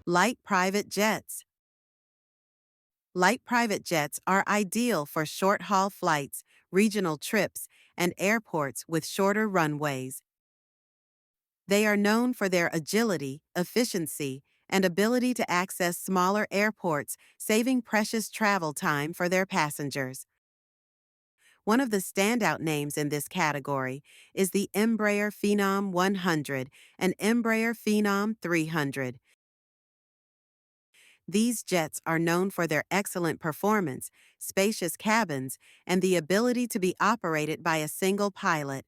Light private jets. Light private jets are ideal for short-haul flights, regional trips, and airports with shorter runways. They are known for their agility, efficiency, and ability to access smaller airports, saving precious travel time for their passengers. One of the standout names in this category is the Embraer Phenom 100 and Embraer Phenom 300. These jets are known for their excellent performance, spacious cabins, and the ability to be operated by a single pilot.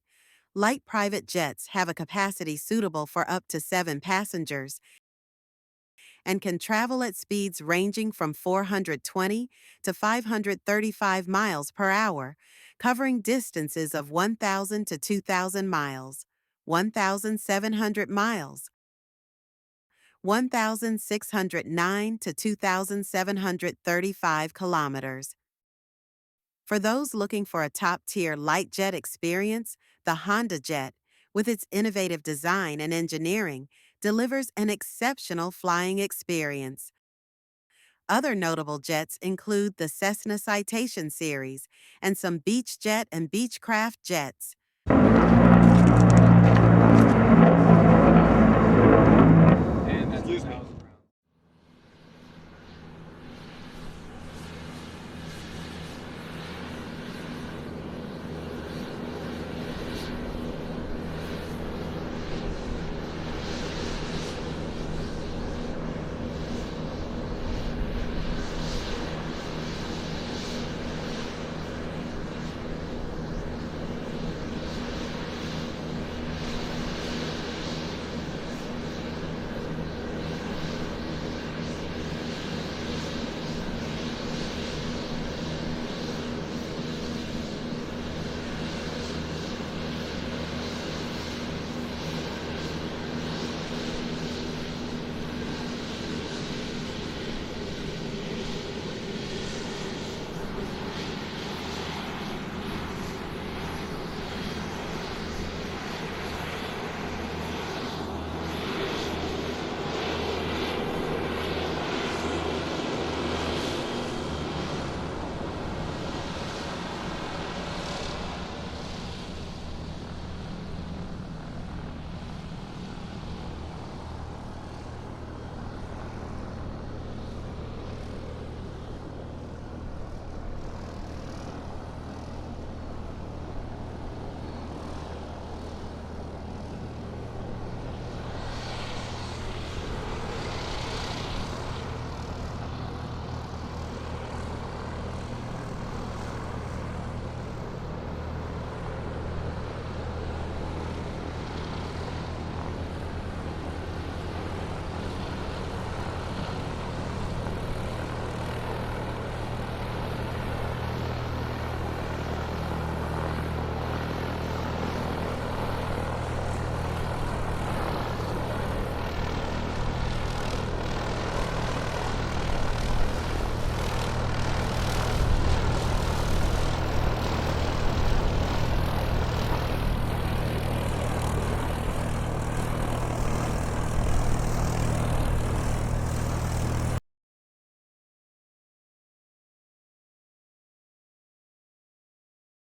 Light private jets have a capacity suitable for up to 7 passengers and can travel at speeds ranging from 420 to 535 miles per hour, covering distances of 1,000 to 2,000 miles, 1,700 miles, 1,609 to 2,735 kilometers. For those looking for a top-tier light jet experience, the HondaJet, with its innovative design and engineering, delivers an exceptional flying experience. Other notable jets include the Cessna Citation series and some Beechjet and Beechcraft jets.